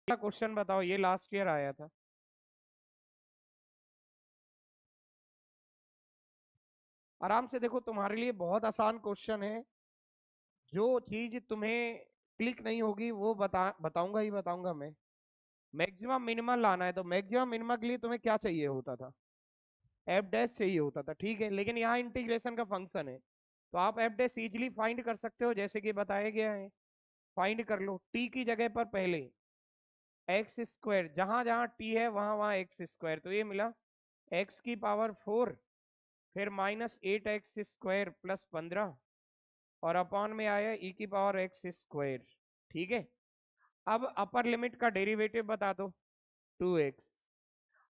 Question बताओ, ये last year आया था। आराम से देखो, तुम्हारे लिए बहुत आसान क्वेश्चन है। जो चीज तुम्हें क्लिक नहीं होगी वो बताऊंगा ही बताऊंगा मैं। मैक्सिमम मिनिमम लाना है, तो मैक्सिमम मिनिमम के लिए तुम्हें क्या चाहिए होता था? एफ डैश चाहिए होता था, ठीक है। लेकिन यहाँ इंटीग्रेशन का फंक्शन है, तो आप एफ डैश इजिली फाइंड कर सकते हो, जैसे कि बताया गया है। फाइंड कर लो, टी की जगह पर पहले एक्स स्क्वायर, जहां जहां टी है वहां वहां एक्स स्क्वायर, तो ये मिला एक्स की पावर 4, फिर -8x² प्लस 15, और अपॉन में आया ई की पावर एक्स स्क्वायर। ठीक है। अब अपर लिमिट का डेरिवेटिव बता दो, 2x।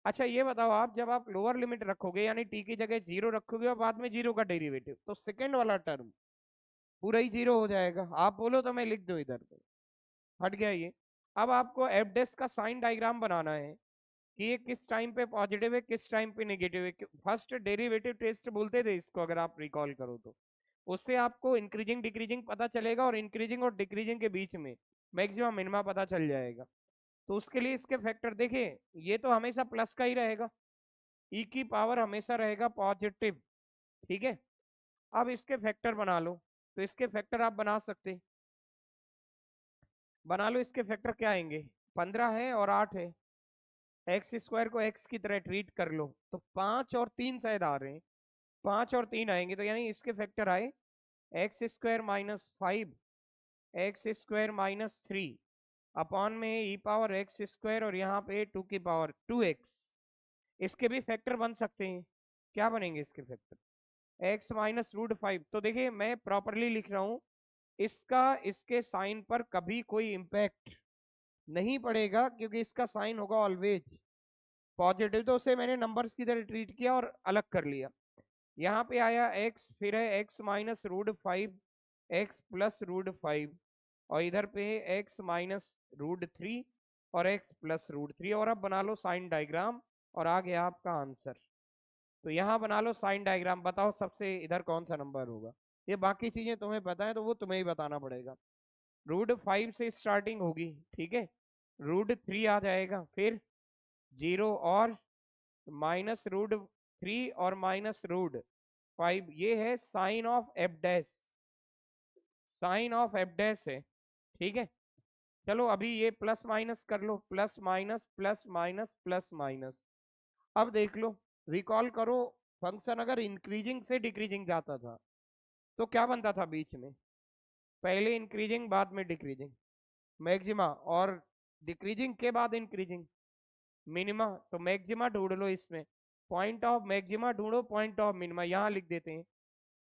अच्छा ये बताओ, आप जब आप लोअर लिमिट रखोगे यानी टी की जगह 0 रखोगे और बाद में 0 का डेरिवेटिव, तो सेकंड वाला टर्म पूरा ही 0 हो जाएगा। आप बोलो तो मैं लिख दूं इधर पे, हट गया ये। अब आपको एफ डैश का साइन डायग्राम बनाना है कि ये किस टाइम पे पॉजिटिव है, किस टाइम पे नेगेटिव है। फर्स्ट डेरिवेटिव टेस्ट बोलते थे इसको, अगर आप रिकॉल करो तो। उससे आपको इंक्रीजिंग डिक्रीजिंग पता चलेगा, और इंक्रीजिंग और डिक्रीजिंग के बीच में मैक्सिमम मिनिमा पता चल जाएगा। तो उसके लिए इसके फैक्टर देखिए, ये तो हमेशा प्लस का ही रहेगा, ई की पावर हमेशा रहेगा पॉजिटिव। ठीक है। अब इसके फैक्टर बना लो, तो इसके फैक्टर आप बना सकते, बना लो। इसके फैक्टर क्या आएंगे? 15 है और 8 है। एक्स स्क्वायर को एक्स की तरह ट्रीट कर लो, तो 5 और 3 शायद आ रहे हैं। 5 और 3 आएंगे, तो यानी इसके फैक्टर आए x² - 5, x² - 3, अपॉन में ई पावर एक्स स्क्वायर, और यहाँ पे 2 की पावर 2x। इसके भी फैक्टर बन सकते हैं। क्या बनेंगे इसके फैक्टर? x - √5। तो देखिए मैं प्रॉपरली लिख रहा हूं, इसका इसके साइन पर कभी कोई इंपैक्ट नहीं पड़ेगा, क्योंकि इसका साइन होगा ऑलवेज पॉजिटिव। तो उसे मैंने नंबर्स की तरह ट्रीट किया और अलग कर लिया। यहाँ पे आया x, फिर है x - √5, x+√5, और इधर पे है x - √3 और x+√3। और अब बना लो साइन डायग्राम, और आ गया आपका आंसर। तो यहाँ बना लो साइन डायग्राम, बताओ सबसे इधर कौन सा नंबर होगा। ये बाकी चीजें तुम्हें पता है, तो वो तुम्हें ही बताना पड़ेगा। √5 से स्टार्टिंग होगी, ठीक है। √3 आ जाएगा, फिर 0 और -√3 और -√5। ये है sign of F dash, sign of F dash है। ठीक है। चलो अभी ये प्लस माइनस कर लो, plus minus plus minus plus minus. अब देख लो, रिकॉल करो, फंक्शन अगर इंक्रीजिंग से डिक्रीजिंग जाता था तो क्या बनता था बीच में? पहले इंक्रीजिंग बाद में डिक्रीजिंग मैक्सिमा, और डिक्रीजिंग के बाद इंक्रीजिंग मिनिमा। तो मैक्सिमा ढूंढ लो इसमें, पॉइंट ऑफ मैक्सिमा ढूंढो, पॉइंट ऑफ मिनिमा यहाँ लिख देते हैं।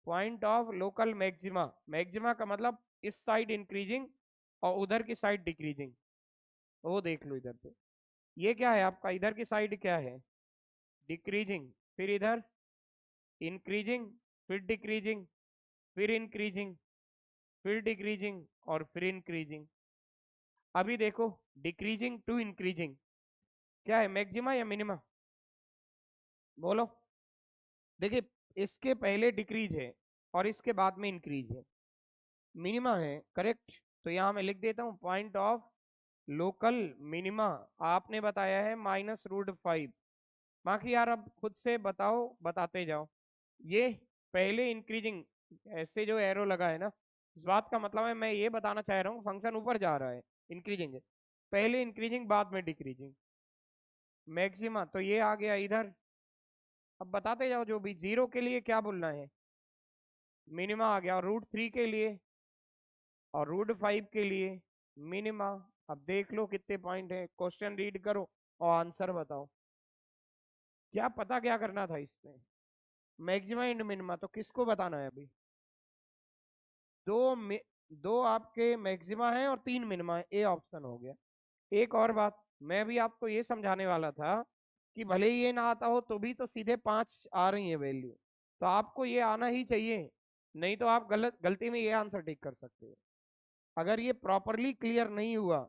Point of local maxima, maxima का मतलब इस साइड इंक्रीजिंग और उधर की साइड डिक्रीजिंग। वो देख लो इधर पे, ये क्या है आपका, इधर की साइड क्या है? डिक्रीजिंग, फिर इधर इंक्रीजिंग, फिर डिक्रीजिंग, फिर इंक्रीजिंग, फिर डिक्रीजिंग, और फिर इंक्रीजिंग। अभी देखो, डिक्रीजिंग टू इंक्रीजिंग क्या है, मैक्सिमा या मिनिमा? बोलो। देखिए, इसके पहले डिक्रीज है और इसके बाद में इंक्रीज है, मिनिमा है, करेक्ट। तो यहाँ मैं लिख देता हूँ पॉइंट ऑफ लोकल मिनिमा। आपने बताया है -√5। बाकी यार अब खुद से बताओ, बताते जाओ। ये पहले इंक्रीजिंग, ऐसे जो एरो लगा है ना, इस बात का मतलब है मैं ये बताना चाह रहा हूँ फंक्शन ऊपर जा रहा है, इंक्रीजिंग है। पहले इंक्रीजिंग बाद में डिक्रीजिंग मैक्सिमा, तो ये आ गया इधर। अब बताते जाओ, जो भी 0 के लिए क्या बोलना है, मिनिमा आ गया, और √3 के लिए और √5 के लिए मिनिमा। अब देख लो कितने पॉइंट है, क्वेश्चन रीड करो और आंसर बताओ। क्या पता क्या करना था इसमें, मैक्सिमा एंड मिनिमा, तो किसको बताना है अभी? दो दो आपके मैक्सिमा है और 3 मिनिमा है, ए ऑप्शन हो गया। एक और बात, मैं भी आपको ये समझाने वाला था कि भले ही ये ना आता हो तो भी तो सीधे 5 आ रही है वैल्यू, तो आपको ये आना ही चाहिए, नहीं तो आप गलती में ये आंसर टिक कर सकते हो। अगर ये प्रॉपरली क्लियर नहीं हुआ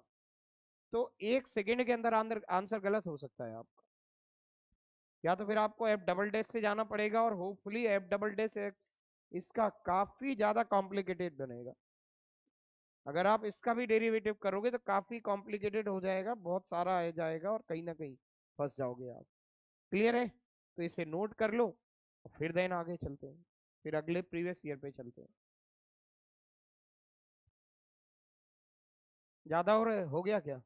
तो 1 सेकेंड के अंदर आंसर गलत हो सकता है आपका। या तो फिर आपको एफ डबल डैश से जाना पड़ेगा, और hopefully F double dash x इसका काफी ज्यादा कॉम्प्लिकेटेड बनेगा। अगर आप इसका भी डेरिवेटिव करोगे तो काफी कॉम्प्लिकेटेड हो जाएगा, बहुत सारा आ जाएगा और कहीं ना कहीं फंस जाओगे आप। क्लियर है? तो इसे नोट कर लो और फिर देन आगे चलते हैं, फिर अगले प्रीवियस ईयर पे चलते हैं। ज्यादा हो रहा है, हो गया क्या?